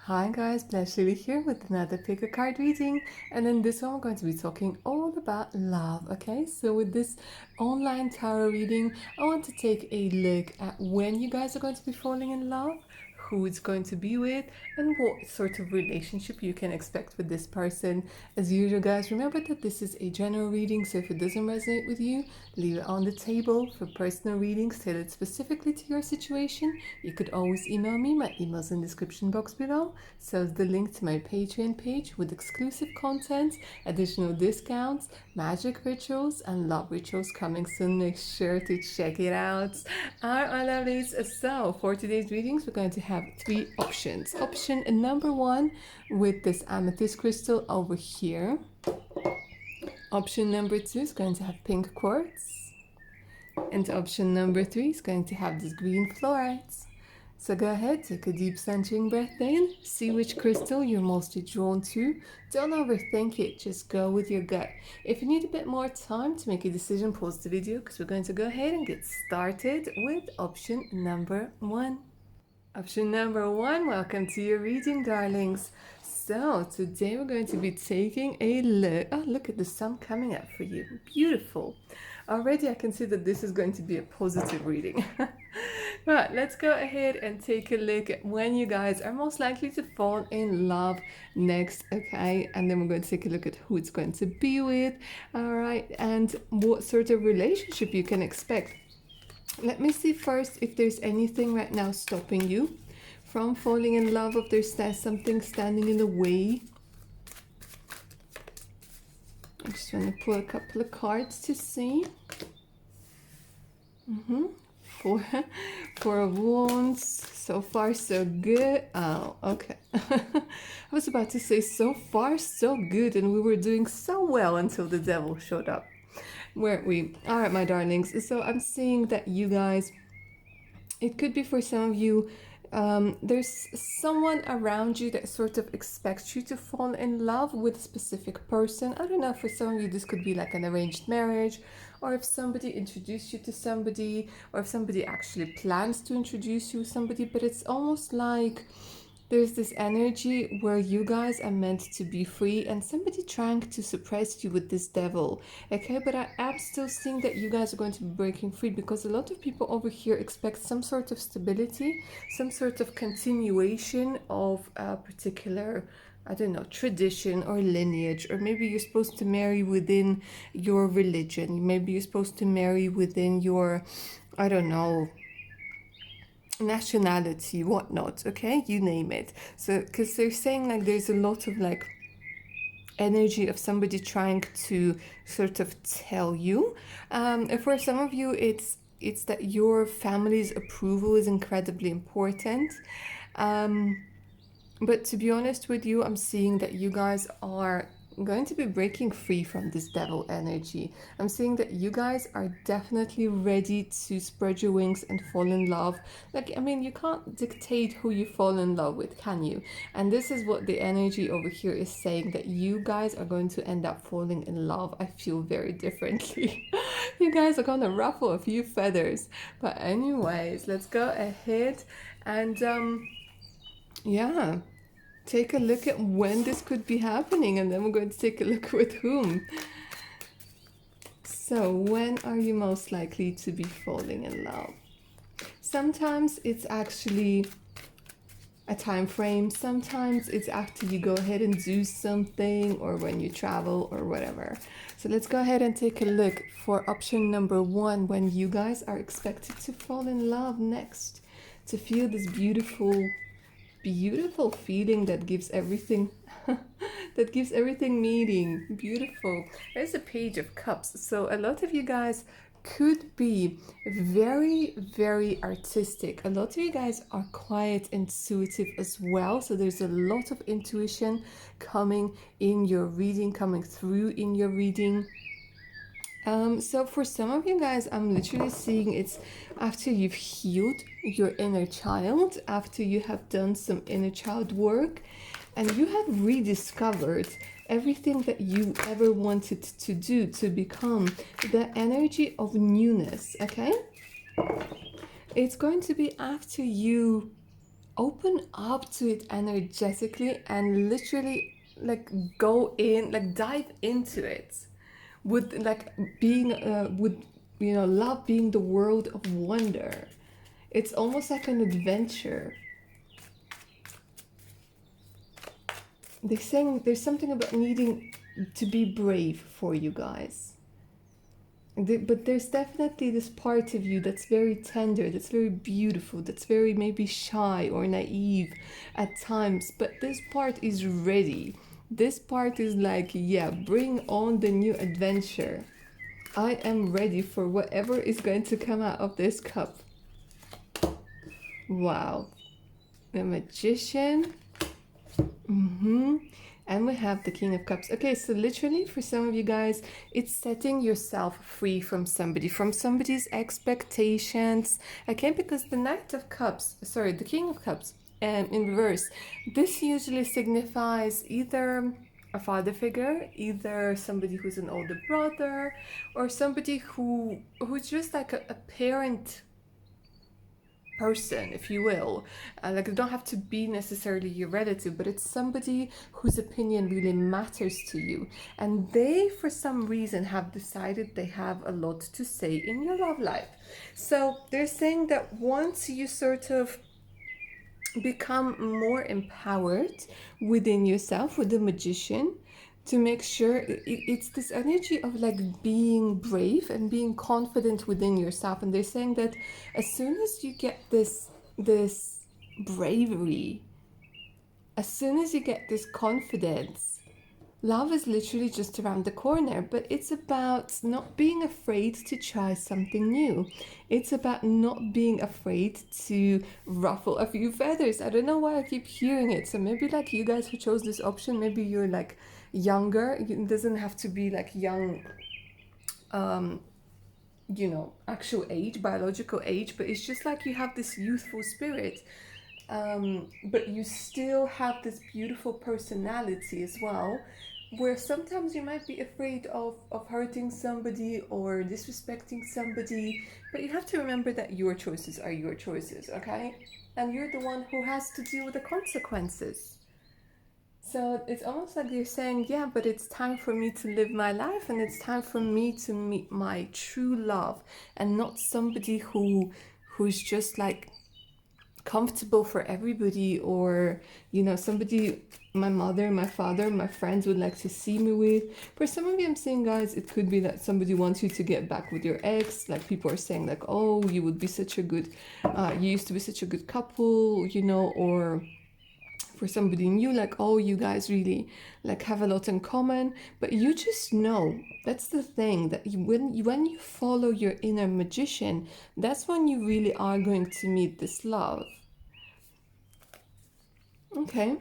Hi guys, Bless Lily here with another pick a card reading, and in this one we're going to be talking all about love. Okay, so with this online tarot reading, I want to take a look at when you guys are going to be falling in love, who it's going to be with, and what sort of relationship you can expect with this person. As usual, guys, remember that this is a general reading, so if it doesn't resonate with you, leave it on the table. For personal readings tailored specifically to your situation, you could always email me. My email's in the description box below. So is the link to my Patreon page with exclusive content, additional discounts, magic rituals, and love rituals coming soon. Make sure to check it out. Alright, my lovelies. So for today's readings, we're going to have three options. Option number one with this amethyst crystal over here. Option number two is going to have pink quartz. And option number three is going to have this green fluorite. So go ahead, take a deep centering breath in, see which crystal you're mostly drawn to. Don't overthink it, just go with your gut. If you need a bit more time to make a decision, pause the video because we're going to go ahead and get started with option number one. Option number one, welcome to your reading, darlings. So today we're going to be taking a look. Oh, look at the sun coming up for you. Beautiful. Already I can see that this is going to be a positive reading. Right, let's go ahead and take a look at when you guys are most likely to fall in love next, okay? And then we're going to take a look at who it's going to be with, all right? And what sort of relationship you can expect. Let me see first if there's anything right now stopping you from falling in love, if there's something standing in the way. I just want to pull a couple of cards to see. Four of Wands. So far, so good. Oh, okay. I was about to say so far, so good, and we were doing so well until the devil showed up, weren't we? All right, my darlings. So I'm seeing that you guys, it could be for some of you, there's someone around you that sort of expects you to fall in love with a specific person. I don't know, for some of you this could be like an arranged marriage, or if somebody introduced you to somebody, or if somebody actually plans to introduce you to somebody, but it's almost like there's this energy where you guys are meant to be free and somebody trying to suppress you with this devil, okay? But I am still seeing that you guys are going to be breaking free, because a lot of people over here expect some sort of stability, some sort of continuation of a particular, I don't know, tradition or lineage, or maybe you're supposed to marry within your religion, maybe you're supposed to marry within your, I don't know, nationality, whatnot, okay, you name it. So because they're saying like there's a lot of like energy of somebody trying to sort of tell you, for some of you it's that your family's approval is incredibly important, but to be honest with you, I'm seeing that you guys are going to be breaking free from this devil energy. I'm seeing that you guys are definitely ready to spread your wings and fall in love. Like, I mean, you can't dictate who you fall in love with, can you? And this is what the energy over here is saying, that you guys are going to end up falling in love. I feel very differently. You guys are gonna ruffle a few feathers. But anyways, let's go ahead and yeah, take a look at when this could be happening, and then we're going to take a look with whom. So when are you most likely to be falling in love? Sometimes it's actually a time frame, sometimes it's after you go ahead and do something, or when you travel or whatever. So let's go ahead and take a look for option number one, when you guys are expected to fall in love next, to feel this beautiful feeling that gives everything that gives everything meaning. Beautiful. There's a Page of Cups. So a lot of you guys could be very, very artistic. A lot of you guys are quite intuitive as well. So there's a lot of intuition coming in your reading, coming through in your reading. So for some of you guys, I'm literally seeing it's after you've healed your inner child, after you have done some inner child work, and you have rediscovered everything that you ever wanted to do, to become the energy of newness, okay? It's going to be after you open up to it energetically and literally like go in, like dive into it with like being with love being the world of wonder. It's almost like an adventure. They're saying there's something about needing to be brave for you guys. But there's definitely this part of you that's very tender, that's very beautiful, that's very maybe shy or naive at times. But this part is ready. This part is like, yeah, bring on the new adventure. I am ready for whatever is going to come out of this cup. Wow. The Magician. And we have the King of Cups. Okay, so literally for some of you guys, it's setting yourself free from somebody's expectations. Okay, because the Knight of Cups, sorry, the King of Cups in reverse, this usually signifies either a father figure, either somebody who's an older brother, or somebody who's just like a parent person, if you will. Like, it don't have to be necessarily your relative, but it's somebody whose opinion really matters to you, and they for some reason have decided they have a lot to say in your love life. So they're saying that once you sort of become more empowered within yourself with the Magician, to make sure it's this energy of like being brave and being confident within yourself. And they're saying that as soon as you get this bravery, as soon as you get this confidence, love is literally just around the corner. But it's about not being afraid to try something new. It's about not being afraid to ruffle a few feathers. I don't know why I keep hearing it. So maybe like you guys who chose this option, maybe you're like younger. It doesn't have to be like young, actual age, biological age, but it's just like you have this youthful spirit. But you still have this beautiful personality as well, where sometimes you might be afraid of hurting somebody or disrespecting somebody, but you have to remember that your choices are your choices, okay? And you're the one who has to deal with the consequences. So it's almost like you're saying, yeah, but it's time for me to live my life, and it's time for me to meet my true love, and not somebody who's just like comfortable for everybody, or somebody my mother, my father, my friends would like to see me with. For some of you, I'm saying, guys, it could be that somebody wants you to get back with your ex. Like, people are saying like, oh, you would be such a good you used to be such a good couple, or for somebody new, like, oh, you guys really like have a lot in common. But you just know, that's the thing, that when you follow your inner magician, that's when you really are going to meet this love. Okay,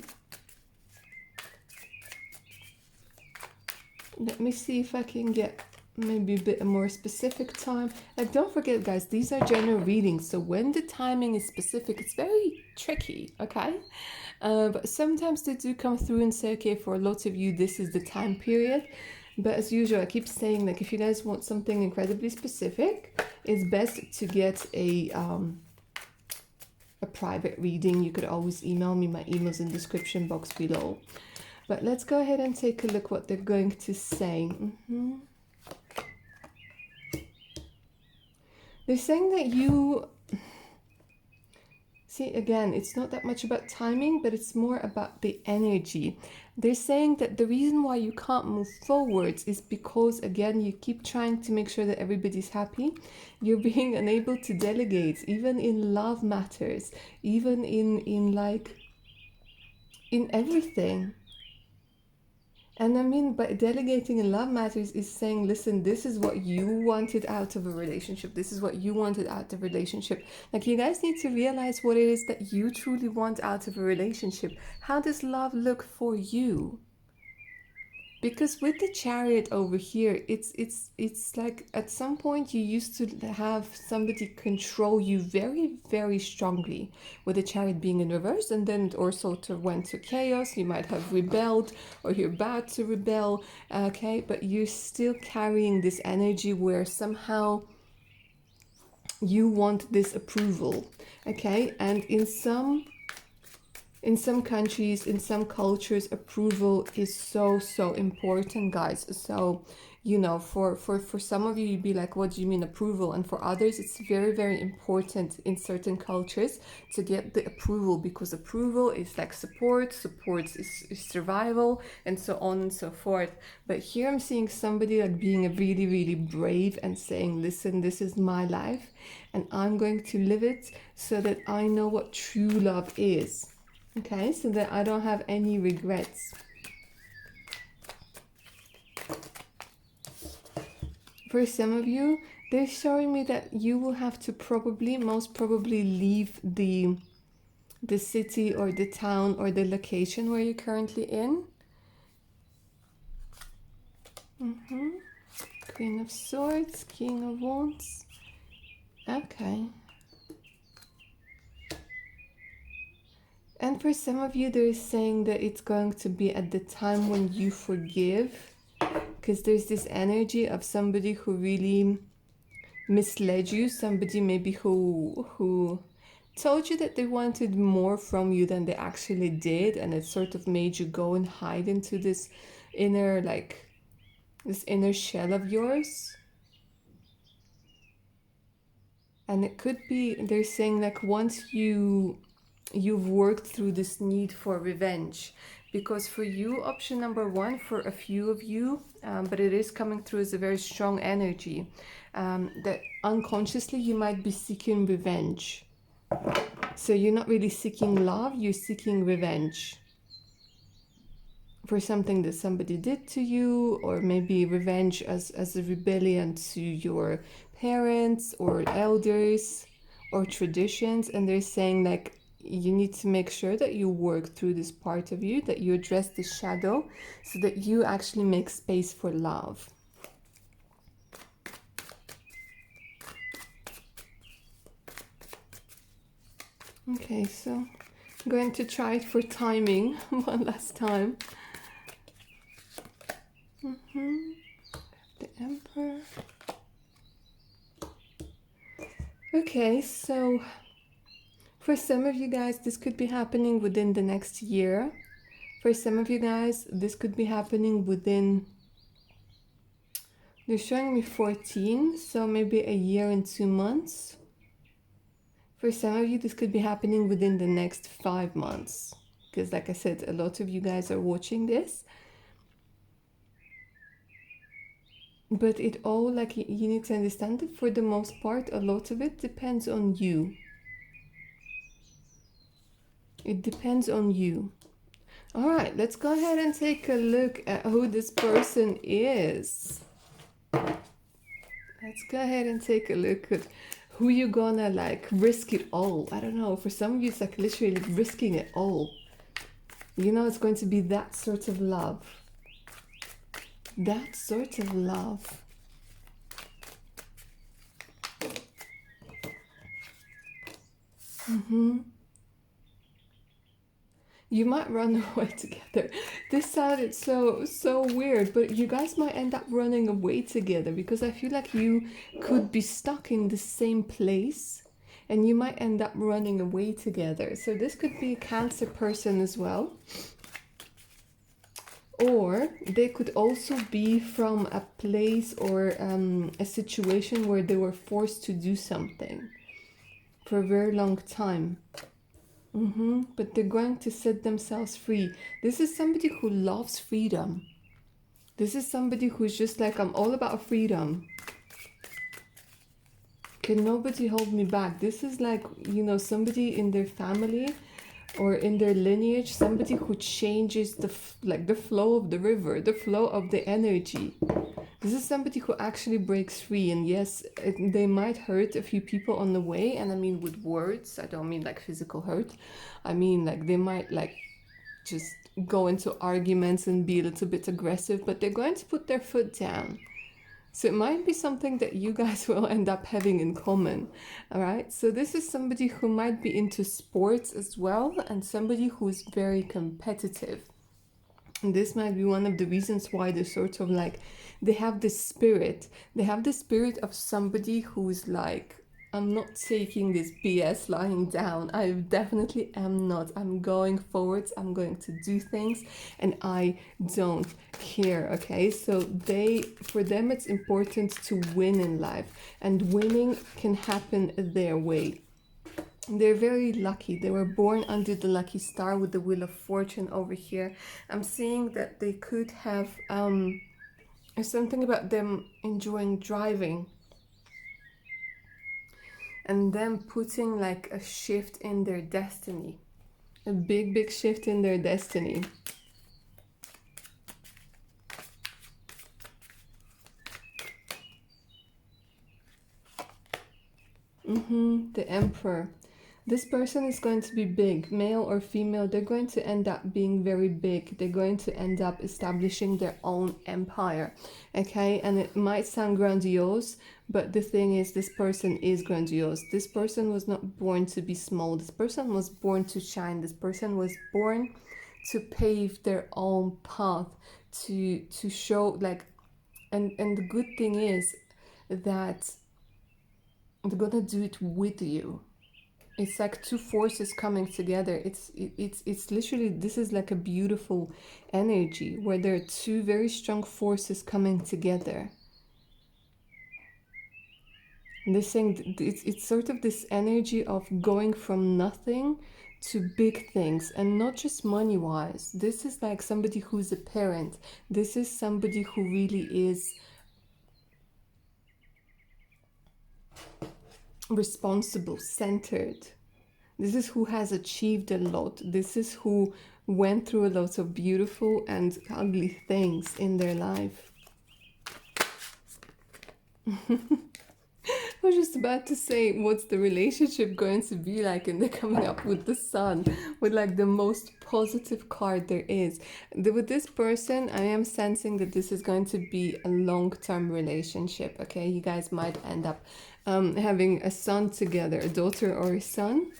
let me see if I can get maybe a bit more specific time. Like, don't forget, guys, these are general readings, so when the timing is specific, it's very tricky, okay? But sometimes they do come through and say, okay, for a lot of you, this is the time period. But as usual, I keep saying, like, if you guys want something incredibly specific, it's best to get a private reading. You could always email me. My email's in the description box below. But let's go ahead and take a look what they're going to say. They're saying that you... See, again, it's not that much about timing, but it's more about the energy. They're saying that the reason why you can't move forwards is because, again, you keep trying to make sure that everybody's happy. You're being unable to delegate, even in love matters, even in everything. And I mean, by delegating in love matters is saying, listen, this is what you wanted out of a relationship. This is what you wanted out of a relationship. Like, you guys need to realize what it is that you truly want out of a relationship. How does love look for you? Because with the Chariot over here, it's like at some point you used to have somebody control you very, very strongly, with the Chariot being in reverse, and then it also went to chaos. You might have rebelled, or you're about to rebel, okay? But you're still carrying this energy where somehow you want this approval, okay? And in some In some countries, in some cultures, approval is so important, guys. So, you know, for some of you, you'd be like, what do you mean approval? And for others, it's very important in certain cultures to get the approval, because approval is like support is survival, and so on and so forth. But here I'm seeing somebody like being a really brave and saying, listen, this is my life and I'm going to live it so that I know what true love is. Okay, so that I don't have any regrets. For some of you, they're showing me that you will have to most probably leave the city or the town or the location where you're currently in. Queen of Swords, King of Wands. Okay. And for some of you, they're saying that it's going to be at the time when you forgive, because there's this energy of somebody who really misled you, somebody maybe who told you that they wanted more from you than they actually did, and it sort of made you go and hide into this inner shell of yours. And it could be, they're saying like, once you've worked through this need for revenge, because for you, option number one, for a few of you, but it is coming through as a very strong energy, that unconsciously you might be seeking revenge. So you're not really seeking love, you're seeking revenge for something that somebody did to you, or maybe revenge as a rebellion to your parents or elders or traditions. And they're saying like, you need to make sure that you work through this part of you, that you address the shadow, so that you actually make space for love. Okay, so I'm going to try it for timing one last time. The Emperor. Okay, so for some of you guys, this could be happening within the next year. For some of you guys, this could be happening within, they're showing me 14, so maybe a year and 2 months. For some of you, this could be happening within the next 5 months, because like I said, a lot of you guys are watching this. But it all, like, you need to understand that for the most part, a lot of it depends on you. It depends on you. All right, let's go ahead and take a look at who this person is. Let's go ahead and take a look at who you're gonna like risk it all. I don't know, for some of you it's like literally risking it all. You know, it's going to be that sort of love. That sort of love. You might run away together. This sounded so weird, but you guys might end up running away together, because I feel like you could be stuck in the same place and you might end up running away together. So this could be a Cancer person as well. Or they could also be from a place or a situation where they were forced to do something for a very long time. But they're going to set themselves free. This is somebody who loves freedom. This is somebody who's just like, I'm all about freedom. Can nobody hold me back? This is like, you know, somebody in their family or in their lineage, somebody who changes the flow of the river, the flow of the energy. This is somebody who actually breaks free, and yes, they might hurt a few people on the way, and I mean with words, I don't mean like physical hurt. I mean like they might like just go into arguments and be a little bit aggressive, but they're going to put their foot down. So it might be something that you guys will end up having in common, all right? So this is somebody who might be into sports as well, and somebody who's very competitive. And this might be one of the reasons why they're sort of like, they have this spirit. They have the spirit of somebody who's like I'm not taking this BS lying down. I definitely am not. I'm going forwards. I'm going to do things and I don't care. Okay. So for them, it's important to win in life, and winning can happen their way. They're very lucky. They were born under the lucky star with the Wheel of Fortune over here. I'm seeing that they could have there's something about them enjoying driving and them putting like a shift in their destiny. A big, big shift in their destiny. The Emperor. This person is going to be big, male or female. They're going to end up being very big. They're going to end up establishing their own empire. Okay, and it might sound grandiose, but the thing is, this person is grandiose. This person was not born to be small. This person was born to shine. This person was born to pave their own path, to show like, and the good thing is that they're gonna do it with you. It's like two forces coming together. It's literally, this is like a beautiful energy where there are two very strong forces coming together. And this thing, it's sort of this energy of going from nothing to big things, and not just money wise. This is like somebody who's a parent. This is somebody who really is responsible, centered. This is who has achieved a lot. This is who went through a lot of beautiful and ugly things in their life. I was just about to say, what's the relationship going to be like? And they're coming up with the Sun, with like the most positive card there is. With this person, I am sensing that this is going to be a long-term relationship. Okay, you guys might end up having a son together, a daughter or a son,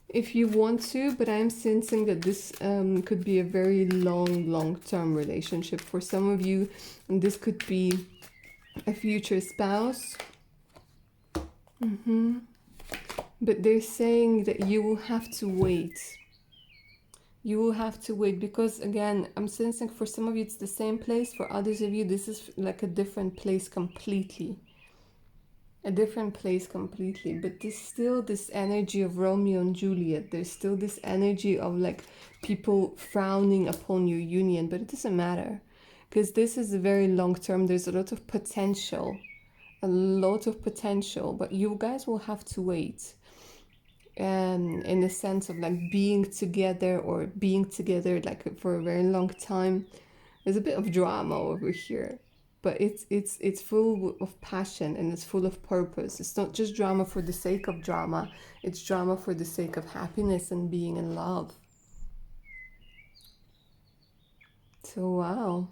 if you want to, but I'm sensing that this could be a very long-term relationship for some of you, and this could be a future spouse. But they're saying that you will have to wait. You will have to wait because, again, I'm sensing for some of you it's the same place. For others of you, this is like a different place completely. A different place completely. But there's still this energy of Romeo and Juliet. There's still this energy of like people frowning upon your union, but it doesn't matter. Because this is a very long term. There's a lot of potential. A lot of potential. But you guys will have to wait. In the sense of like being together or being together like for a very long time. There's a bit of drama over here. But it's full of passion and it's full of purpose. It's not just drama for the sake of drama. It's drama for the sake of happiness and being in love. So, wow.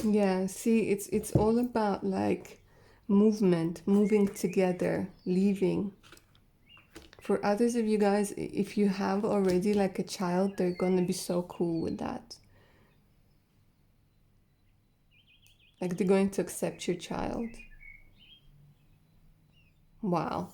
Yeah, see, it's all about like movement, moving together, leaving. For others of you guys, if you have already like a child, they're gonna be so cool with that. Like they're going to accept your child. Wow.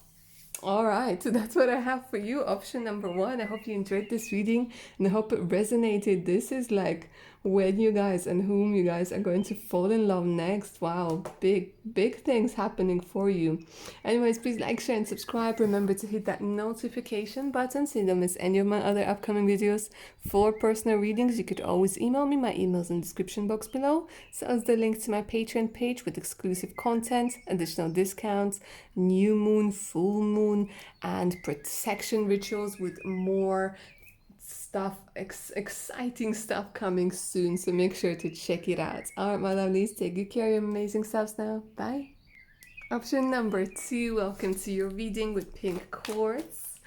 All right, so that's what I have for you. Option number one. I hope you enjoyed this reading and I hope it resonated. This is like when you guys and whom you guys are going to fall in love next. Wow, big things happening for you. Anyways, please like, share, and subscribe. Remember to hit that notification button so you don't miss any of my other upcoming videos. For personal readings, you could always email me. My email's in the description box below. So is the link to my Patreon page with exclusive content, additional discounts, new moon, full moon, and protection rituals with more stuff, exciting stuff coming soon. So make sure to check it out. All right, my lovelies, take good care of your amazing selves now. Bye. Option number two. Welcome to your reading with pink quartz.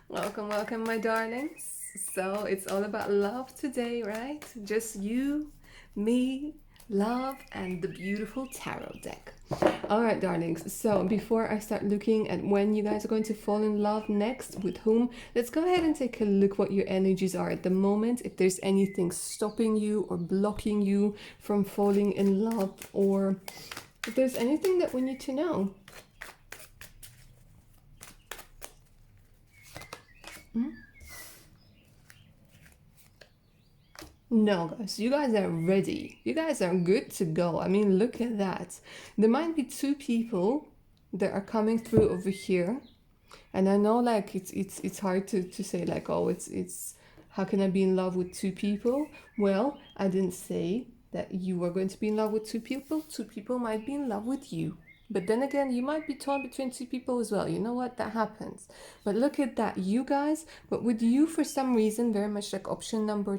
Welcome, welcome, my darlings. So it's all about love today, right? Just you, me, love, and the beautiful tarot deck. All right, darlings. So before I start looking at when you guys are going to fall in love next, with whom, let's go ahead and take a look what your energies are at the moment. If there's anything stopping you or blocking you from falling in love, or if there's anything that we need to know. No, guys, you guys are ready. You guys are good to go. I mean, look at that. There might be two people that are coming through over here. And I know like it's hard to say like, oh, it's how can I be in love with two people? Well, I didn't say that you were going to be in love with two people. Two people might be in love with you. But then again, you might be torn between two people as well. You know what? That happens. But look at that, you guys. But with you, for some reason, very much like option number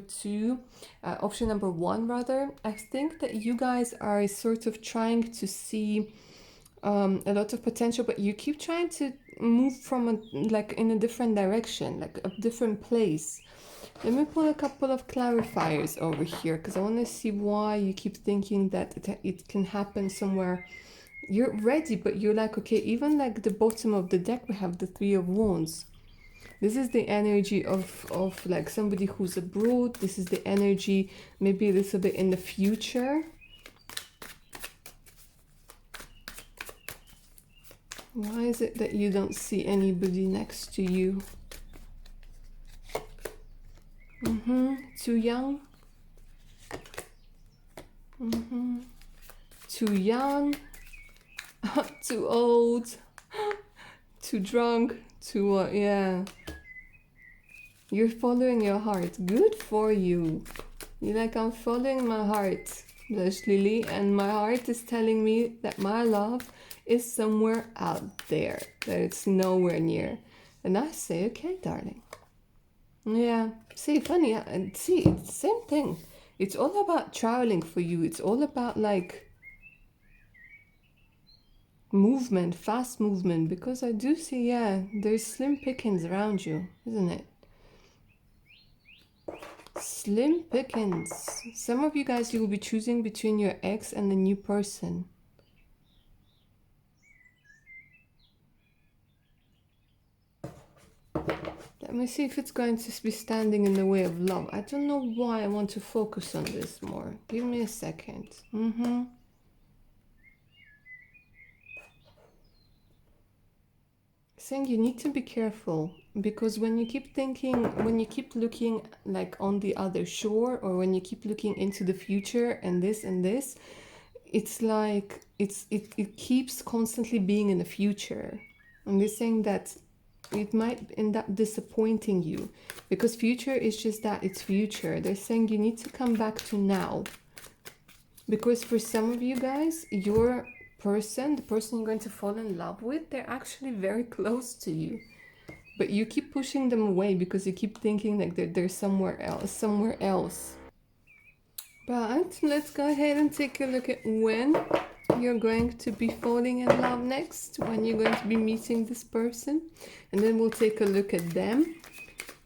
one, rather, I think that you guys are sort of trying to see a lot of potential, but you keep trying to move from like in a different direction, like a different place. Let me pull a couple of clarifiers over here because I want to see why you keep thinking that it can happen somewhere. You're ready, but you're like, okay, even like the bottom of the deck, we have the Three of Wands. This is the energy of like somebody who's abroad. This is the energy maybe a little bit in the future. Why is it that you don't see anybody next to you? Too young? Too young? Too old? Too drunk? Too, yeah. You're following your heart. Good for you. You're like, I'm following my heart, Blush Lily, and my heart is telling me that my love is somewhere out there, that it's nowhere near. And I say, okay, darling. Yeah, see, funny, and see, it's the same thing. It's all about traveling for you. It's all about like movement, fast movement, because I do see, yeah, there's slim pickings around you, isn't it? Slim pickings. Some of you guys, you will be choosing between your ex and the new person. Let me see if it's going to be standing in the way of love. I don't know why I want to focus on this more. Give me a second. Saying you need to be careful because when you keep thinking, when you keep looking like on the other shore, or when you keep looking into the future and this, it's like it keeps constantly being in the future. And they're saying that it might end up disappointing you because future is just that, it's future. They're saying you need to come back to now, because for some of you guys, your person, the person you're going to fall in love with, they're actually very close to you, but you keep pushing them away because you keep thinking like they're somewhere else. But let's go ahead and take a look at when you're going to be falling in love next, when you're going to be meeting this person, and then we'll take a look at them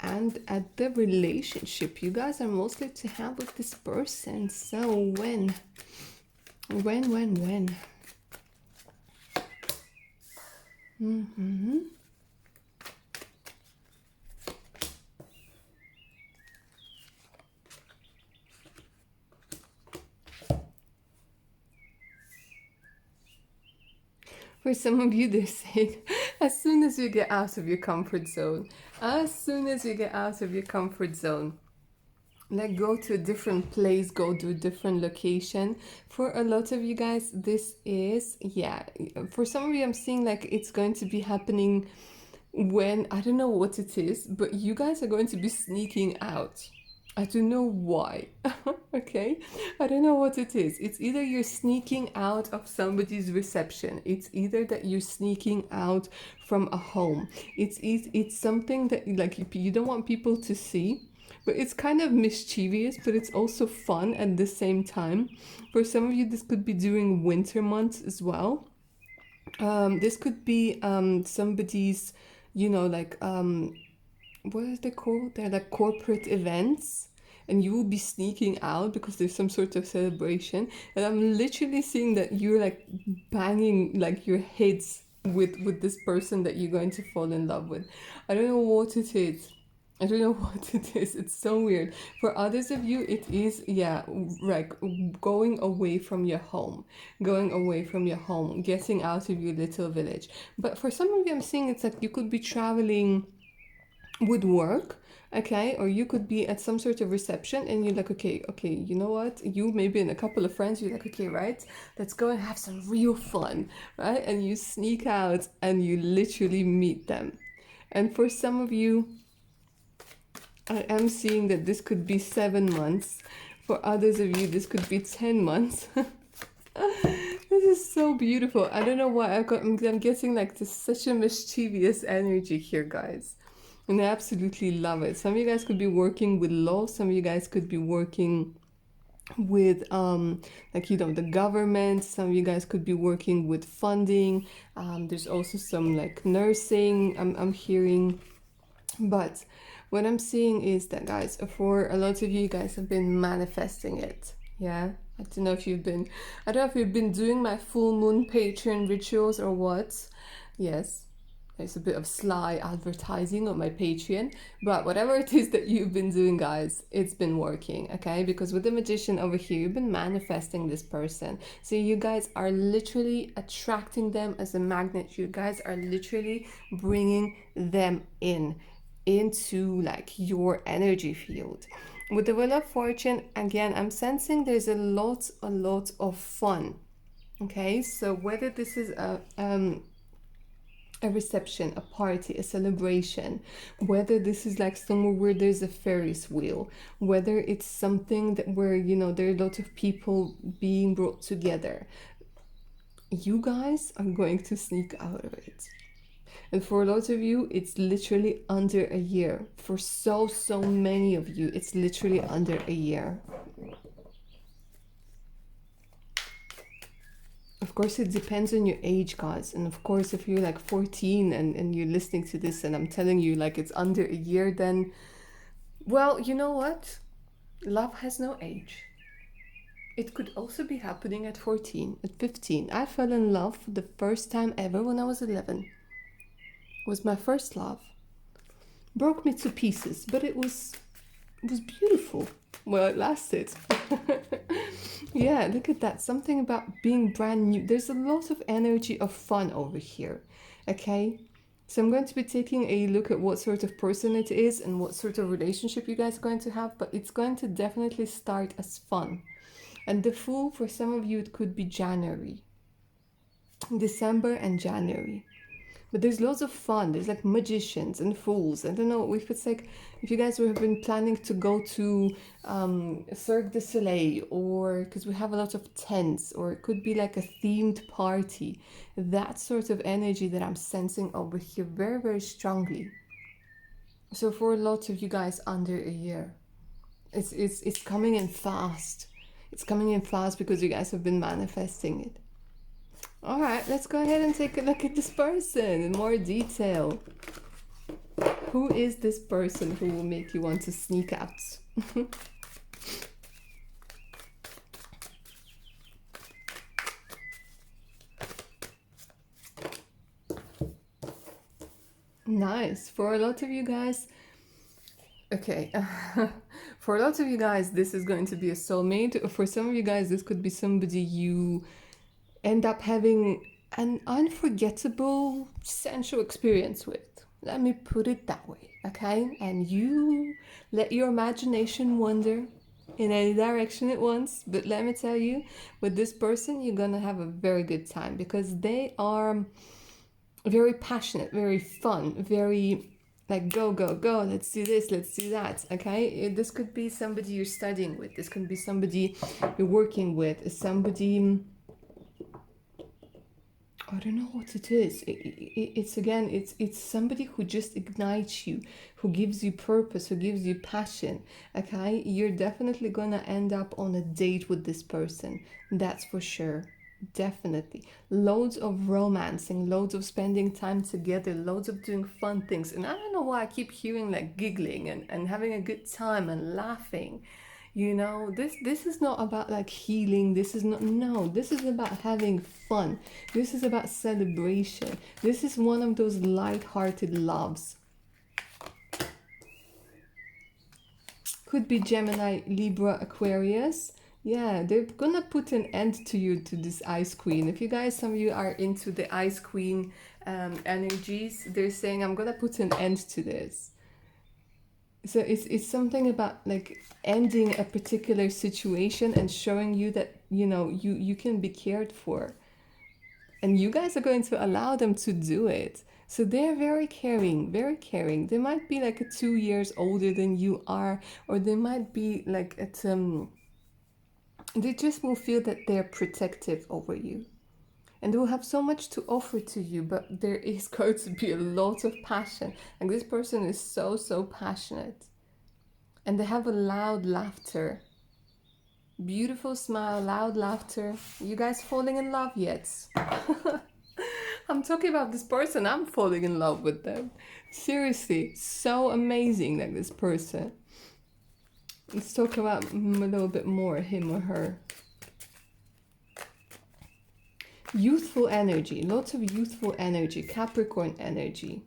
and at the relationship you guys are mostly to have with this person. So when? For some of you, they're saying, as soon as you get out of your comfort zone, like go to a different place, go to a different location. For a lot of you guys, this is, yeah, for some of you, I'm seeing like it's going to be happening when, I don't know what it is, but you guys are going to be sneaking out. I don't know why. Okay, I don't know what it is. It's either you're sneaking out of somebody's reception, it's either that you're sneaking out from a home, it's something that like you don't want people to see, but it's kind of mischievous, but it's also fun at the same time. For some of you, this could be during winter months as well. This could be somebody's, you know, like what is they called? They're like corporate events. and you will be sneaking out because there's some sort of celebration, and I'm literally seeing that you're like banging like your heads with this person that you're going to fall in love with. I don't know what it is. I don't know what it is. It's so weird. For others of you, it is, yeah, like going away from your home, getting out of your little village. But for some of you, I'm seeing it's like you could be traveling with work, okay, or you could be at some sort of reception and you're like, okay, you know what, you maybe and a couple of friends, you're like, okay, right, let's go and have some real fun, right? And you sneak out and you literally meet them. And for some of you, I am seeing that this could be 7 months. For others of you, this could be 10 months. This is so beautiful. I don't know why I'm getting like this such a mischievous energy here, guys. And I absolutely love it. Some of you guys could be working with law. Some of you guys could be working with like, you know, the government. Some of you guys could be working with funding. There's also some like nursing I'm hearing. But what I'm seeing is that, guys, for a lot of you guys have been manifesting it. Yeah. I don't know if you've been doing my full moon Patreon rituals or what. Yes. There's a bit of sly advertising on my Patreon, but whatever it is that you've been doing, guys, it's been working, okay? Because with the magician over here, you've been manifesting this person. So you guys are literally attracting them as a magnet. You guys are literally bringing them into like your energy field. With the Wheel of Fortune, again, I'm sensing there's a lot of fun, okay? So whether this is a reception, a party, a celebration, whether this is like somewhere where there's a Ferris wheel, whether it's something that where, you know, there are a lot of people being brought together, you guys are going to sneak out of it. And for a lot of you, it's literally under a year. For so many of you, it's literally under a year. Of course, it depends on your age, guys. And of course, if you're like 14 and you're listening to this and I'm telling you like it's under a year, then, well, you know what? Love has no age. It could also be happening at 14, at 15. I fell in love for the first time ever when I was 11. It was my first love. Broke me to pieces, but it was beautiful. Well, it lasted. Yeah, look at that. Something about being brand new. There's a lot of energy of fun over here, okay? So I'm going to be taking a look at what sort of person it is and what sort of relationship you guys are going to have, but it's going to definitely start as fun. And the Fool, for some of you, it could be January, December and January. But there's lots of fun. There's like magicians and fools. I don't know if it's like, if you guys have been planning to go to Cirque du Soleil, or because we have a lot of tents, or it could be like a themed party. That sort of energy that I'm sensing over here very, very strongly. So for a lot of you guys under a year, it's coming in fast. It's coming in fast because you guys have been manifesting it. All right, let's go ahead and take a look at this person in more detail. Who is this person who will make you want to sneak out? Nice. For a lot of you guys, okay. For a lot of you guys, this is going to be a soulmate. For some of you guys, this could be somebody you end up having an unforgettable sensual experience with. Let me put it that way, okay? And you let your imagination wander in any direction it wants. But let me tell you, with this person, you're gonna have a very good time because they are very passionate, very fun, very like go, let's do this, let's do that, okay? This could be somebody you're studying with. This could be somebody you're working with. Somebody... I don't know what it is. It's somebody who just ignites you, who gives you purpose, who gives you passion. Okay, you're definitely gonna end up on a date with this person. That's for sure. Definitely. Loads of romancing, loads of spending time together, loads of doing fun things. And I don't know why I keep hearing like giggling and having a good time and laughing. You know, this is not about like healing. This is not, no, this is about having fun. This is about celebration. This is one of those light-hearted loves. Could be Gemini, Libra, Aquarius. Yeah, they're gonna put an end to you, to this Ice Queen. If you guys, some of you are into the Ice Queen energies, they're saying, I'm gonna put an end to this. So it's something about like ending a particular situation and showing you that, you know, you can be cared for. And you guys are going to allow them to do it. So they're very caring, very caring. They might be like 2 years older than you are, or they might be like at they just will feel that they're protective over you. And they will have so much to offer to you, but there is going to be a lot of passion. Like this person is so, so passionate. And they have a loud laughter. Beautiful smile, loud laughter. You guys falling in love yet? I'm talking about this person. I'm falling in love with them. Seriously, so amazing, like this person. Let's talk about him a little bit more, him or her. Youthful energy, lots of youthful energy, Capricorn energy.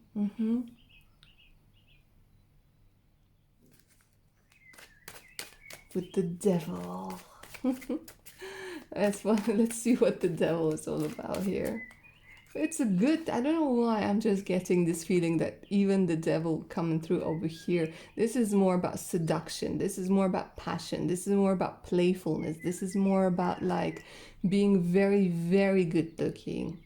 With the devil. That's what, let's see what the devil is all about here. It's a good, I don't know why, I'm just getting this feeling that even the devil coming through over here, this is more about seduction, this is more about passion, this is more about playfulness, this is more about like being very, very good looking.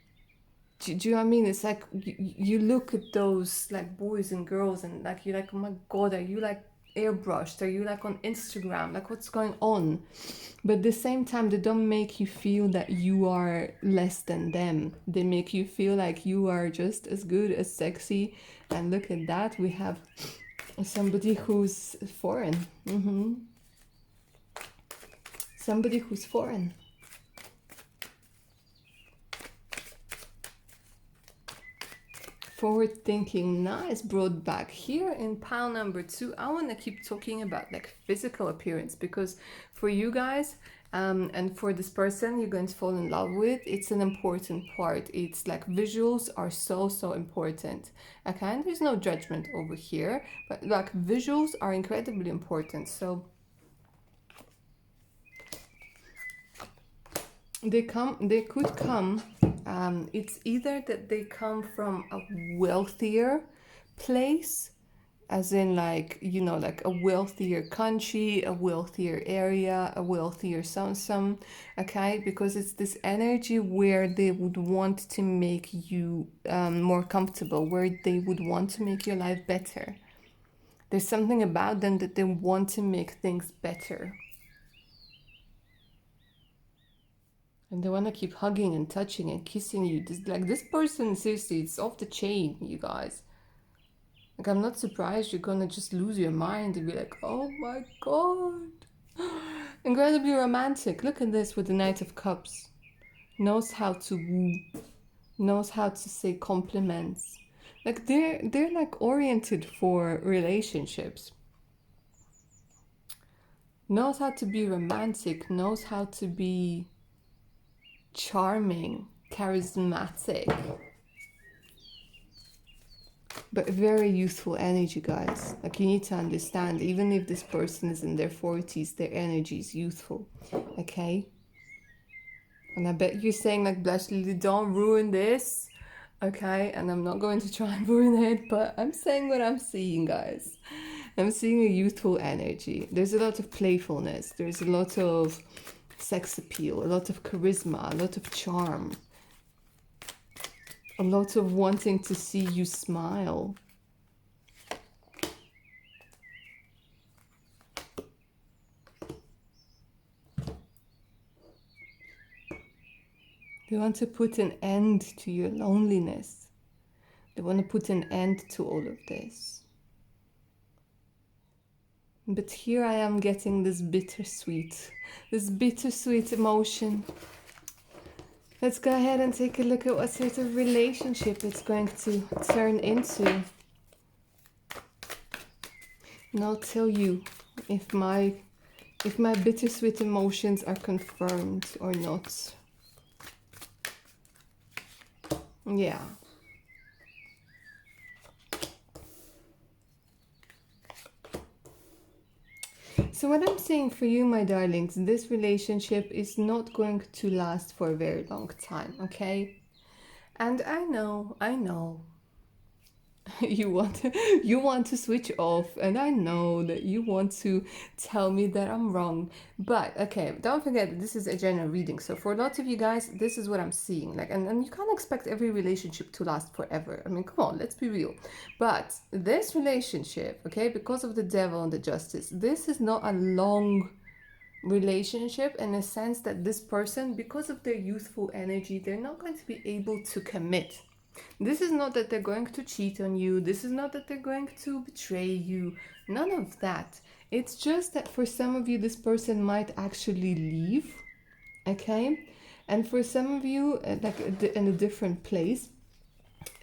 Do you know what I mean? It's like you look at those like boys and girls and like you're like, oh my God, are you like airbrushed? Are you like on Instagram? Like what's going on? But at the same time, they don't make you feel that you are less than them. They make you feel like you are just as good, as sexy. And look at that, we have somebody who's foreign. Somebody who's foreign. Forward thinking, nice, brought back. Here in pile number 2, I want to keep talking about like physical appearance, because for you guys and for this person you're going to fall in love with, it's an important part. It's like visuals are so, so important. Okay, and there's no judgment over here, but like visuals are incredibly important. So they could come, it's either that they come from a wealthier place, as in like, you know, like a wealthier country, a wealthier area, a wealthier some, okay, because it's this energy where they would want to make you more comfortable, where they would want to make your life better. There's something about them that they want to make things better. And they want to keep hugging and touching and kissing you. This person, seriously, it's off the chain, you guys. Like, I'm not surprised you're gonna just lose your mind and be like, oh my God. Incredibly romantic. Look at this with the Knight of Cups. Knows how to woo. Knows how to say compliments. Like, they're like oriented for relationships. Knows how to be romantic. Knows how to be charming, charismatic, but very youthful energy, guys. Like, you need to understand, even if this person is in their 40s, their energy is youthful, okay? And I bet you're saying like, Blush Lily, don't ruin this, okay? And I'm not going to try and ruin it, but I'm saying what I'm seeing, guys. I'm seeing a youthful energy. There's a lot of playfulness, there's a lot of sex appeal, a lot of charisma, a lot of charm, a lot of wanting to see you smile. They want to put an end to your loneliness. They want to put an end to all of this. But here I am getting this bittersweet emotion. Let's go ahead and take a look at what sort of relationship it's going to turn into. And I'll tell you if my bittersweet emotions are confirmed or not. Yeah. So what I'm saying for you, my darlings, this relationship is not going to last for a very long time, okay? And I know, you want to switch off, and I know that you want to tell me that I'm wrong. But okay, don't forget that this is a general reading. So for a lot of you guys, this is what I'm seeing. Like, and you can't expect every relationship to last forever. I mean, come on, let's be real. But this relationship, okay, because of the devil and the justice, this is not a long relationship, in a sense that this person, because of their youthful energy, they're not going to be able to commit. This is not that they're going to cheat on you. This is not that they're going to betray you. None of that. It's just that for some of you, this person might actually leave. Okay? And for some of you, like in a different place,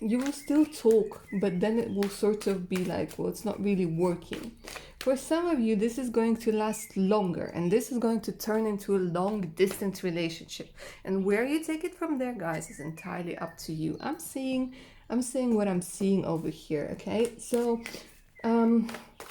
you will still talk, but then it will sort of be like, well, it's not really working. For some of you, this is going to last longer, and this is going to turn into a long distance relationship. And where you take it from there, guys, is entirely up to you. I'm saying what I'm seeing over here, okay? So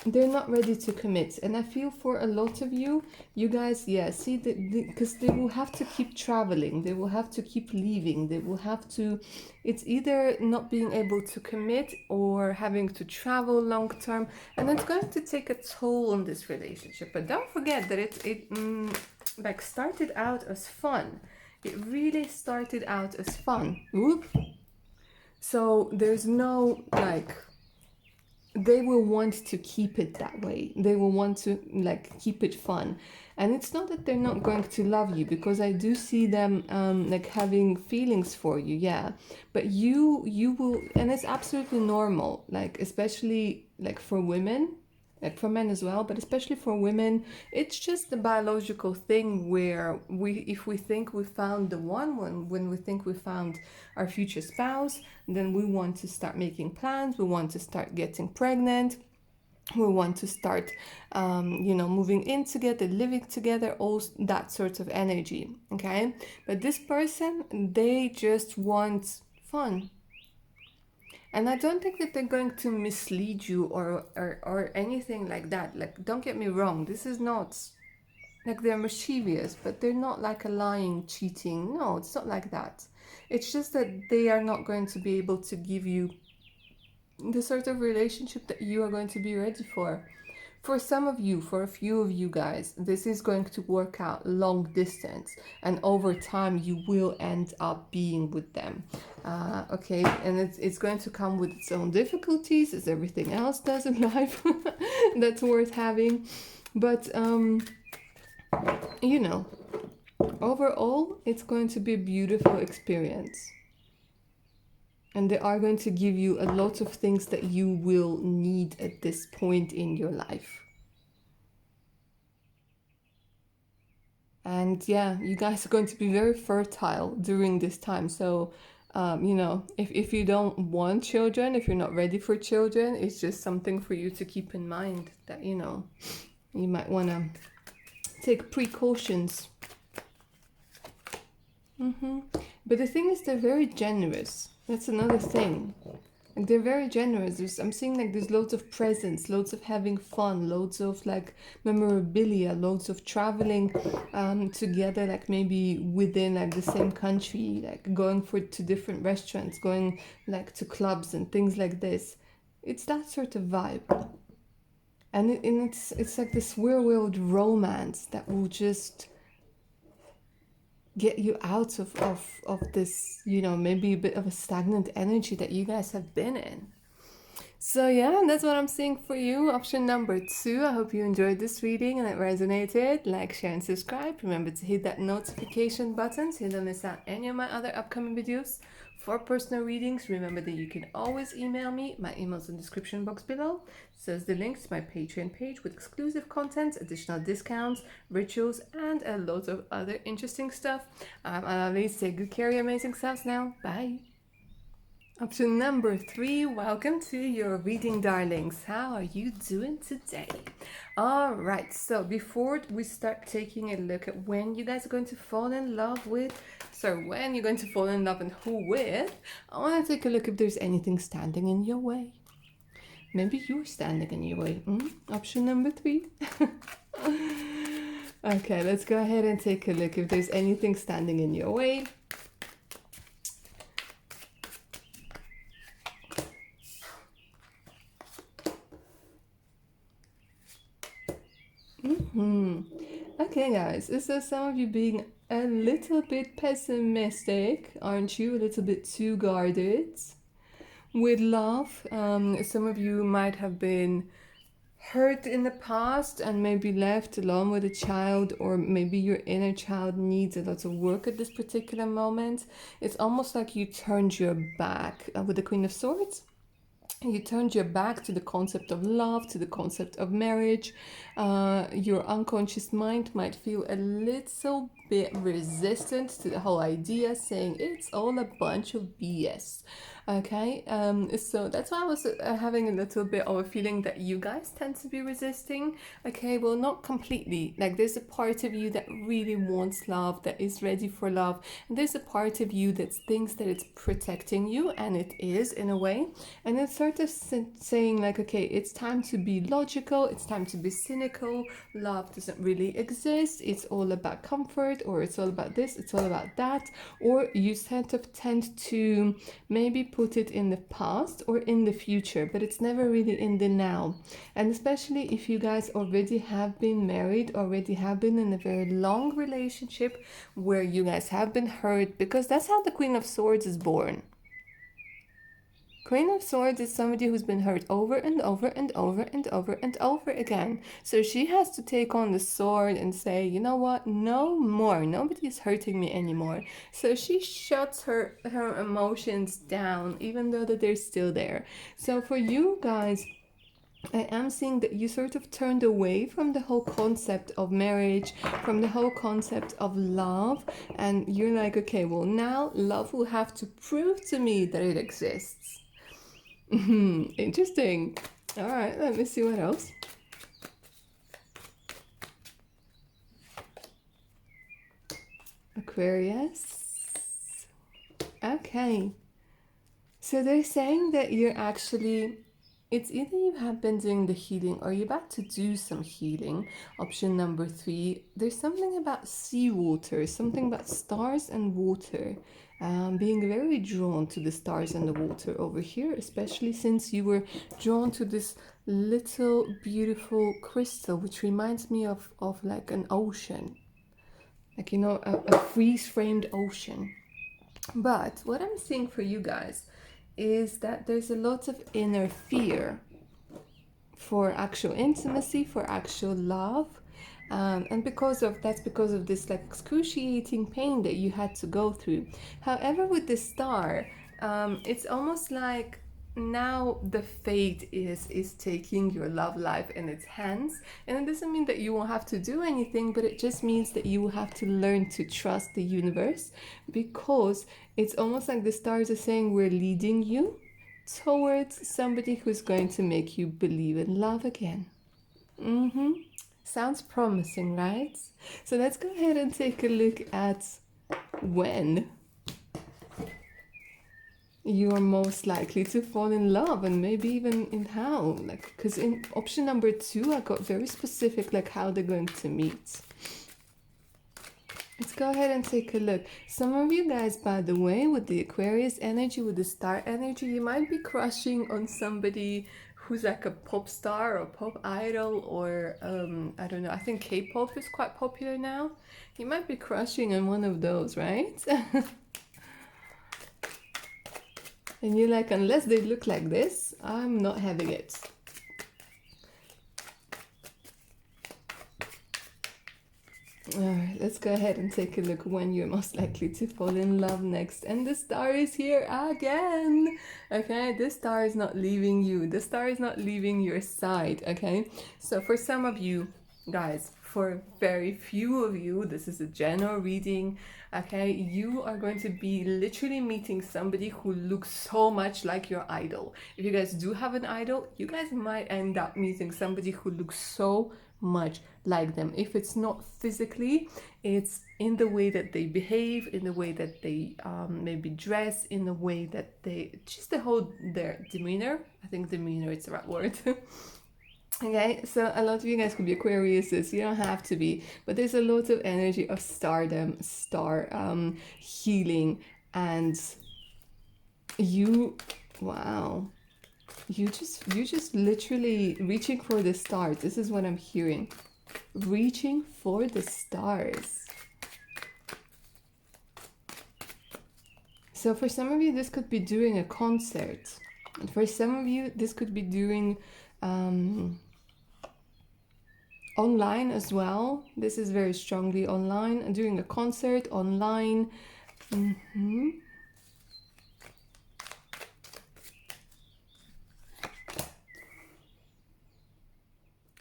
they're not ready to commit, and I feel for a lot of you guys, yeah, see, because they will have to keep traveling, they will have to keep leaving, they will have to, it's either not being able to commit or having to travel long term, and it's going to take a toll on this relationship. But don't forget that it like started out as fun. It really started out as fun. Whoop. So there's no like, they will want to keep it that way. They will want to like keep it fun. And it's not that they're not going to love you, because I do see them like having feelings for you, yeah. But you will, and it's absolutely normal, like especially like for women, like for men as well, but especially for women, it's just the biological thing where if we think we found the one, when we think we found our future spouse, then we want to start making plans, we want to start getting pregnant, we want to start moving in together, living together, all that sort of energy, okay? But this person, they just want fun. And I don't think that they're going to mislead you or anything like that. Like, don't get me wrong, this is not like they're mischievous, but they're not like a lying, cheating. No, it's not like that. It's just that they are not going to be able to give you the sort of relationship that you are going to be ready for. For some of you, for a few of you guys, this is going to work out long distance, and over time you will end up being with them. Okay, and it's going to come with its own difficulties, as everything else does in life that's worth having. But overall, it's going to be a beautiful experience. And they are going to give you a lot of things that you will need at this point in your life. And yeah, you guys are going to be very fertile during this time. So, if you don't want children, if you're not ready for children, it's just something for you to keep in mind that, you might want to take precautions. But the thing is, they're very generous. That's another thing. Like, they're very generous. I'm seeing like there's loads of presents, loads of having fun, loads of like memorabilia, loads of traveling together, like maybe within like the same country, like going to different restaurants, going like to clubs and things like this. It's that sort of vibe. And it's like this whirlwind romance that will just get you out of this, maybe a bit of a stagnant energy that you guys have been in. So yeah, that's what I'm seeing for you. Option number 2. I hope you enjoyed this reading and it resonated. Like, share, and subscribe. Remember to hit that notification button so you don't miss out any of my other upcoming videos. For personal readings, remember that you can always email me. My email's in the description box below. So there's the links to my Patreon page with exclusive content, additional discounts, rituals, and a lot of other interesting stuff. I'm Annalise. Take good care of your amazing selves now. Bye. Option number 3, welcome to your reading, darlings. How are you doing today? All right, so before we start taking a look at when you guys are going to fall in love with, when you're going to fall in love and who with, I want to take a look if there's anything standing in your way. Maybe you're standing in your way. Option number 3. Okay, let's go ahead and take a look if there's anything standing in your way. Okay, guys, so some of you being a little bit pessimistic, aren't you? A little bit too guarded with love. Some of you might have been hurt in the past and maybe left alone with a child, or maybe your inner child needs a lot of work at this particular moment. It's almost like you turned your back with the Queen of Swords. You turned your back to the concept of love, to the concept of marriage. Your unconscious mind might feel a little bit resistant to the whole idea, saying it's all a bunch of BS. Okay, so that's why I was having a little bit of a feeling that you guys tend to be resisting. Okay, well, not completely. Like, there's a part of you that really wants love, that is ready for love, and there's a part of you that thinks that it's protecting you, and it is in a way, and it's sort of saying like, okay, it's time to be logical, it's time to be cynical, love doesn't really exist, it's all about comfort, or it's all about this, it's all about that, or you sort of tend to maybe put it in the past or in the future, but it's never really in the now. And especially if you guys already have been married, already have been in a very long relationship where you guys have been hurt, because that's how the Queen of Swords is born. Queen of Swords is somebody who's been hurt over and over and over and over and over again. So she has to take on the sword and say, you know what, no more. Nobody is hurting me anymore. So she shuts her emotions down, even though that they're still there. So for you guys, I am seeing that you sort of turned away from the whole concept of marriage, from the whole concept of love, and you're like, okay, well, now love will have to prove to me that it exists. Interesting. All right, let me see what else. Aquarius. Okay. So they're saying that you're actually, it's either you have been doing the healing or you're about to do some healing. Option number 3, there's something about seawater, something about stars and water. Being very drawn to the stars and the water over here, especially since you were drawn to this little beautiful crystal, which reminds me of like an ocean, like, you know, a freeze-framed ocean. But what I'm seeing for you guys is that there's a lot of inner fear for actual intimacy, for actual love. And because of this like excruciating pain that you had to go through. However, with the star, it's almost like now the fate is taking your love life in its hands, and it doesn't mean that you won't have to do anything, but it just means that you will have to learn to trust the universe, because it's almost like the stars are saying we're leading you towards somebody who's going to make you believe in love again. Sounds promising, right? So let's go ahead and take a look at when you're most likely to fall in love, and maybe even in how. Like, because in option number 2, I got very specific, like how they're going to meet. Let's go ahead and take a look. Some of you guys, by the way, with the Aquarius energy, with the star energy, you might be crushing on somebody who's like a pop star or pop idol, or I don't know, I think K-pop is quite popular now. You might be crushing on one of those, right? And you're like, unless they look like this, I'm not having it. Alright, let's go ahead and take a look when you're most likely to fall in love next. And the star is here again. Okay, this star is not leaving you. The star is not leaving your side. Okay, so for some of you guys, for very few of you, this is a general reading. Okay, you are going to be literally meeting somebody who looks so much like your idol. If you guys do have an idol, you guys might end up meeting somebody who looks so much like them. If it's not physically, it's in the way that they behave, in the way that they maybe dress, in the way that they just the whole their demeanor. I think demeanor is the right word. Okay, so a lot of you guys could be Aquariuses, you don't have to be, but there's a lot of energy of stardom, star healing, and you, wow, you just literally reaching for the stars. This is what I'm hearing. Reaching for the stars. So for some of you, this could be during a concert. And for some of you, this could be during online as well. This is very strongly online, during a concert, online.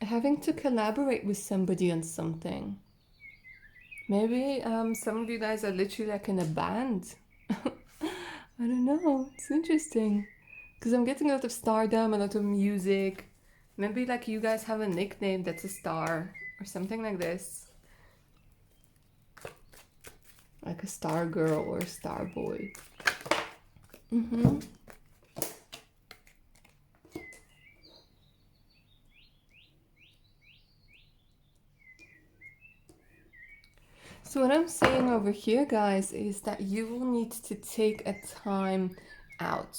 Having to collaborate with somebody on something. Maybe some of you guys are literally like in a band. I don't know, it's interesting. Because I'm getting a lot of stardom, a lot of music. Maybe like you guys have a nickname that's a star or something like this. Like a star girl or a star boy. So what I'm saying over here, guys, is that you will need to take a time out.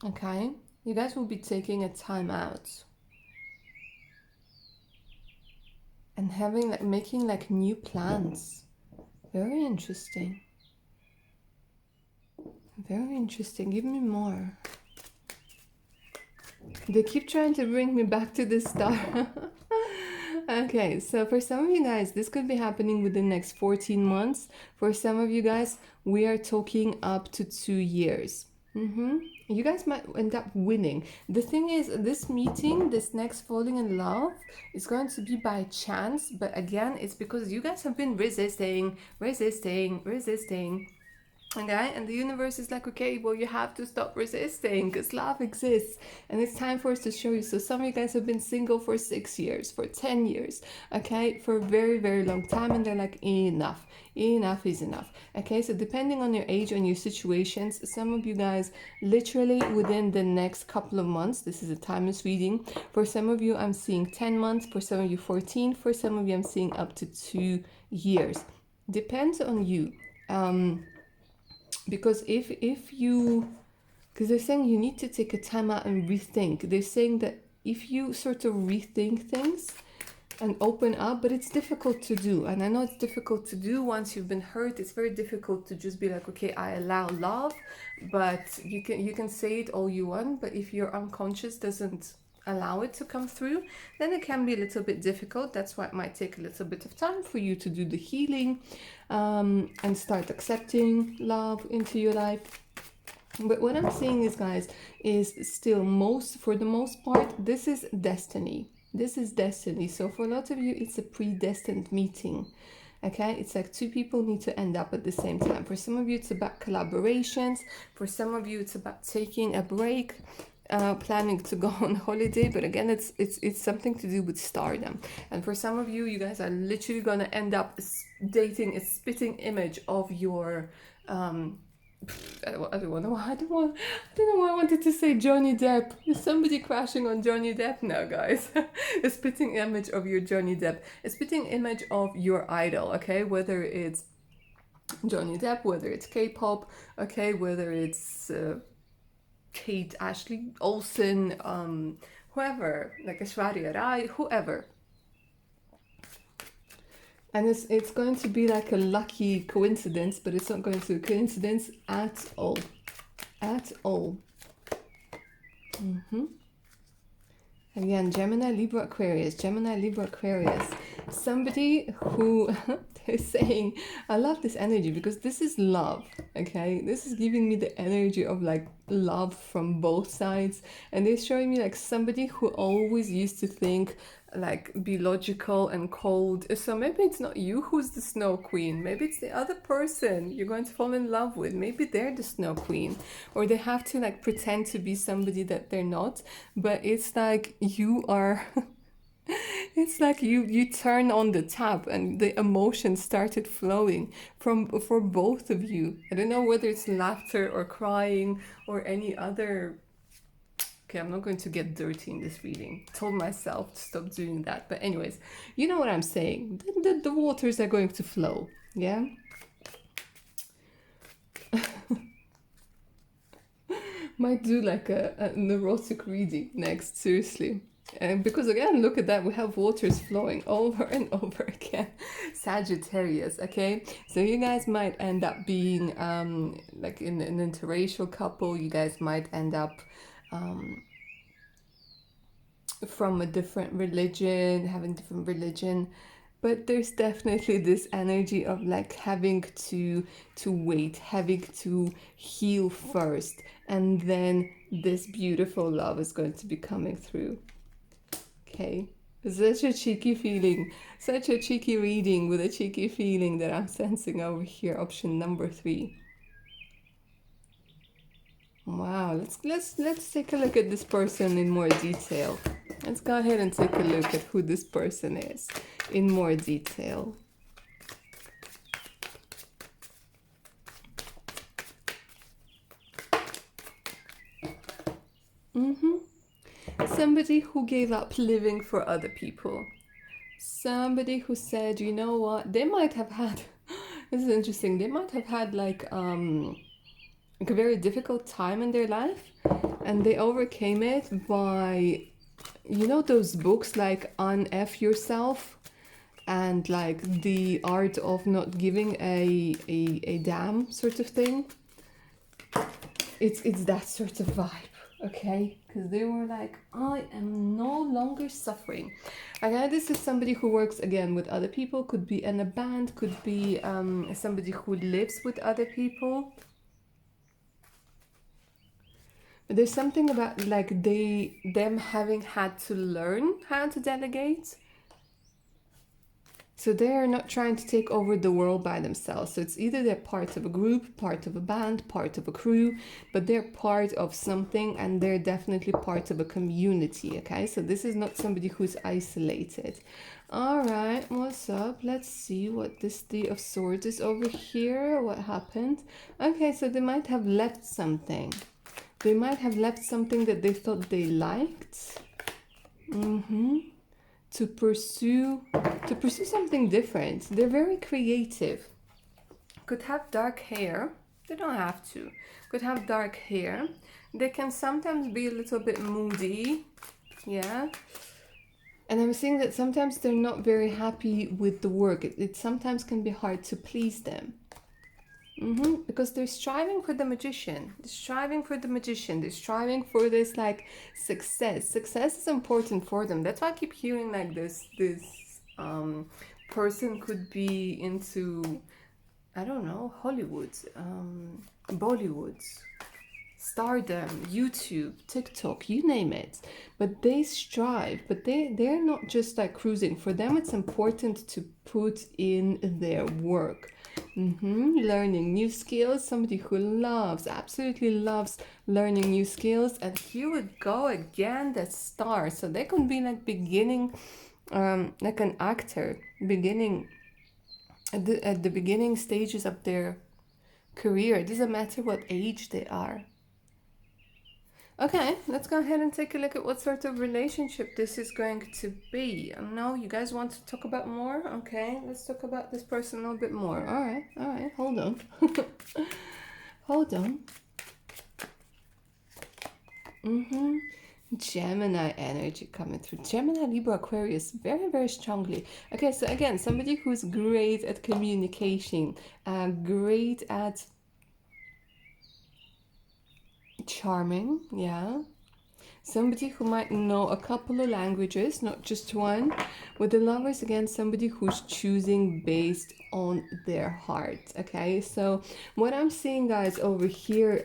Okay? You guys will be taking a time out. And having like making like new plans. Very interesting. Very interesting. Give me more. They keep trying to bring me back to the star. Okay, so for some of you guys, this could be happening within the next 14 months. For some of you guys, we are talking up to 2 years. You guys might end up winning. The thing is, this meeting, this next falling in love, is going to be by chance. But again, it's because you guys have been resisting. Okay, and the universe is like, okay, well, you have to stop resisting because love exists and it's time for us to show you. So some of you guys have been single for 6 years, for 10 years, okay, for a very, very long time, and they're like, enough is enough. Okay, so depending on your age and your situations, some of you guys literally within the next couple of months, this is a timeless reading. For some of you, I'm seeing 10 months, for some of you 14, for some of you, I'm seeing up to 2 years. Depends on you. Because if you, because they're saying you need to take a time out and rethink. They're saying that if you sort of rethink things and open up, but it's difficult to do. And I know it's difficult to do once you've been hurt. It's very difficult to just be like, okay, I allow love, but you can say it all you want, but if your unconscious doesn't allow it to come through, then it can be a little bit difficult. That's why it might take a little bit of time for you to do the healing and start accepting love into your life. But what I'm seeing is, guys, is still for the most part, this is destiny. This is destiny. So for a lot of you, it's a predestined meeting. Okay, it's like two people need to end up at the same time. For some of you, it's about collaborations. For some of you, it's about taking a break, planning to go on holiday. But again, it's something to do with stardom. And for some of you, you guys are literally gonna end up dating a spitting image of your I don't know why I wanted to say Johnny Depp. Is somebody crashing on Johnny Depp now, guys? A spitting image of your Johnny Depp. A spitting image of your idol, okay? Whether it's Johnny Depp, whether it's K-pop, okay? Whether it's Kate Ashley Olsen, whoever, like Aishwarya Rai, whoever. And it's going to be like a lucky coincidence, but it's not going to be a coincidence at all. at all. Again, Gemini, Libra, Aquarius, Gemini, Libra, Aquarius. Somebody who they're saying, I love this energy because this is love, okay? This is giving me the energy of like love from both sides. And they're showing me like somebody who always used to think like be logical and cold. So maybe it's not you who's the snow queen. Maybe it's the other person you're going to fall in love with. Maybe they're the snow queen, or they have to like pretend to be somebody that they're not. But it's like you are it's like you turn on the tap and the emotions started flowing from for both of you. I don't know whether it's laughter or crying or any other. Okay, I'm not going to get dirty in this reading. I told myself to stop doing that. But anyways, you know what I'm saying. The waters are going to flow. Yeah? Might do like a neurotic reading next, seriously. And because again, look at that, we have waters flowing over and over again. Sagittarius, okay? So you guys might end up being like in an interracial couple. You guys might end up from a different religion, having different religion, but there's definitely this energy of like having to wait, having to heal first, and then this beautiful love is going to be coming through. Okay, such a cheeky feeling, such a cheeky reading with a cheeky feeling that I'm sensing over here. Option number 3. Wow, let's take a look at this person in more detail. Let's go ahead and take a look at who this person is in more detail. Somebody who gave up living for other people. Somebody who said, you know what, they might have had, this is interesting, they might have had like a very difficult time in their life, and they overcame it by, you know, those books like Un-F Yourself and like The Art of Not Giving a Damn sort of thing. It's that sort of vibe, okay? Because they were like, I am no longer suffering. Again, this is somebody who works again with other people, could be in a band, could be somebody who lives with other people. But there's something about like them having had to learn how to delegate. So they are not trying to take over the world by themselves. So it's either they're part of a group, part of a band, part of a crew, but they're part of something, and they're definitely part of a community, okay? So this is not somebody who's isolated. All right, what's up? Let's see what this Three of Swords is over here. What happened? Okay, so they might have left something. They might have left something that they thought they liked. To pursue something different. They're very creative. Could have dark hair. They don't have to. Could have dark hair. They can sometimes be a little bit moody. Yeah. And I'm seeing that sometimes they're not very happy with the work. It sometimes can be hard to please them. Because they're striving for the magician. They're striving for the magician. They're striving for this like success. Success is important for them. That's why I keep hearing like this person could be into, I don't know, Hollywood, Bollywood, stardom, YouTube, TikTok, you name it. But they strive, but they're not just like cruising. For them, it's important to put in their work. Learning new skills. Somebody who absolutely loves learning new skills. And here we go again, the star. So they can be like beginning, like an actor, beginning at the beginning stages of their career. It doesn't matter what age they are. Okay, let's go ahead and take a look at what sort of relationship this is going to be. No, you guys want to talk about more? Okay, let's talk about this person a little bit more. All right, hold on. Hold on. Gemini energy coming through. Gemini, Libra, Aquarius, very, very strongly. Okay, so again, somebody who's great at communication, great at Charming, yeah. Somebody who might know a couple of languages, not just one. With the Lovers, again, somebody who's choosing based on their heart. Okay, so what I'm seeing, guys, over here,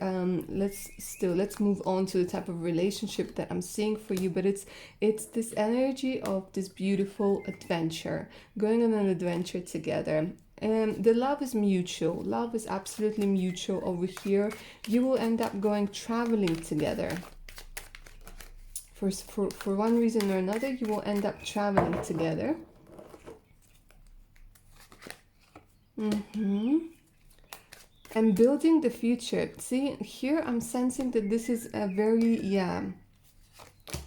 let's move on to the type of relationship that I'm seeing for you. But it's this energy of this beautiful adventure, going on an adventure together. And the love is mutual. Love is absolutely mutual over here. You will end up going traveling together. For one reason or another, you will end up traveling together. And building the future. See, here I'm sensing that this is a very,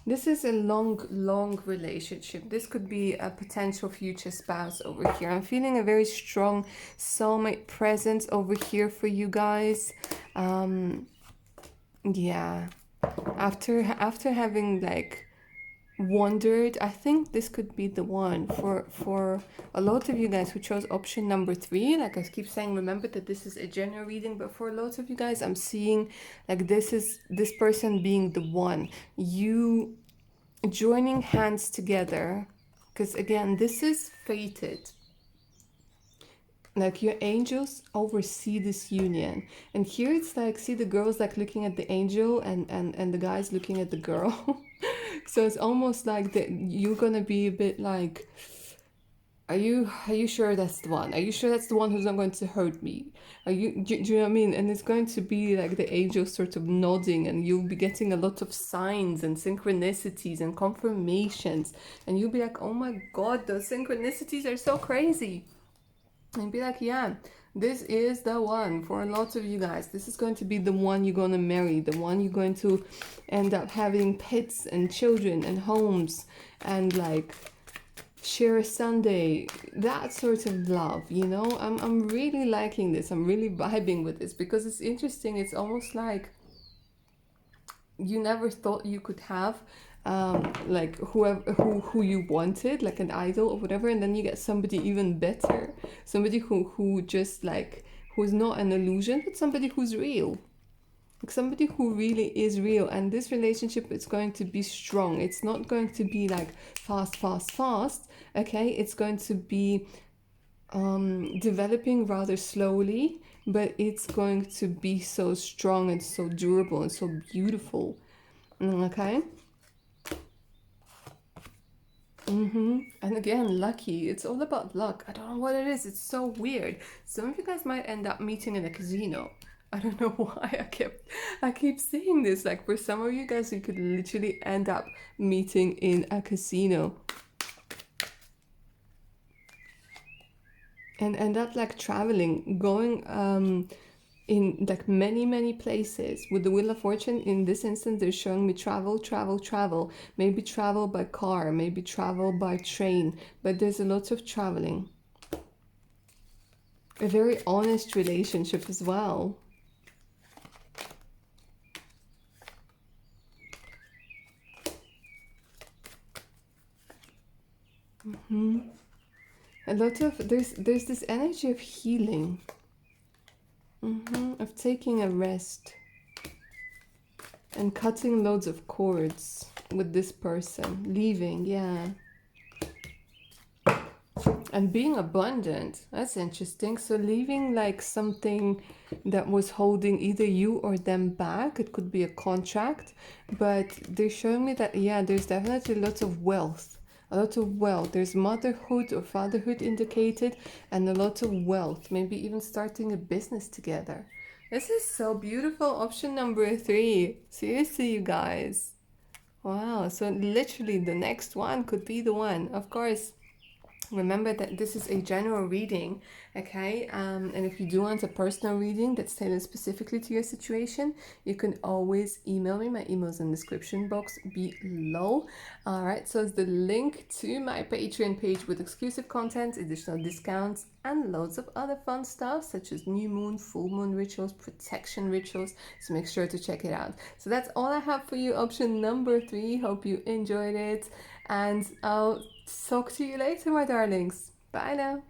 this is a long relationship. This could be a potential future spouse over here. I'm feeling a very strong soulmate presence over here for you guys. Yeah. After having like wondered, I think this could be the one for a lot of you guys who chose option number 3. Like I keep saying, remember that this is a general reading, but for a lot of you guys, I'm seeing like this person being the one, you joining hands together, because again, this is fated. Like your angels oversee this union, and here it's like, see, the girl's like looking at the angel, and the guy's looking at the girl. So it's almost like that you're gonna be a bit like, are you sure that's the one? Are you sure that's the one who's not going to hurt me? Do you know what I mean? And it's going to be like the angels sort of nodding, and you'll be getting a lot of signs and synchronicities and confirmations, and you'll be like, oh my god, those synchronicities are so crazy. And be like, yeah, this is the one for a lot of you guys. This is going to be the one you're going to marry, the one you're going to end up having pets and children and homes and like share a Sunday, that sort of love, you know. I'm really liking this. I'm really vibing with this because it's interesting. It's almost like you never thought you could have like who you wanted, like an idol or whatever, and then you get somebody even better, somebody who just like, who's not an illusion, but somebody who's real, like somebody who really is real. And this relationship is going to be strong. It's not going to be like fast, okay? It's going to be developing rather slowly, but it's going to be so strong and so durable and so beautiful. Okay. And again, lucky. It's all about luck. I don't know what it is. It's so weird. Some of you guys might end up meeting in a casino. I don't know why I keep saying this. Like for some of you guys, you could literally end up meeting in a casino and end up like traveling, going in like many places. With the Wheel of Fortune, in this instance, they're showing me travel. Maybe travel by car, maybe travel by train, but there's a lot of traveling. A very honest relationship as well. A lot of, there's this energy of healing. Of taking a rest and cutting loads of cords with this person, leaving, yeah, and being abundant. That's interesting. So leaving like something that was holding either you or them back. It could be a contract, but they're showing me that, yeah, there's definitely lots of wealth. A lot of wealth. There's motherhood or fatherhood indicated, and a lot of wealth. Maybe even starting a business together. This is so beautiful. Option number 3. Seriously, you guys. Wow. So literally the next one could be the one. Of course, remember that this is a general reading, okay? And if you do want a personal reading that's tailored specifically to your situation, you can always email me. My email is in the description box below. All right, so it's the link to my Patreon page with exclusive content, additional discounts, and loads of other fun stuff such as new moon, full moon rituals, protection rituals. So make sure to check it out. So that's all I have for you, option number 3. Hope you enjoyed it, and I'll talk to you later, my darlings. Bye now.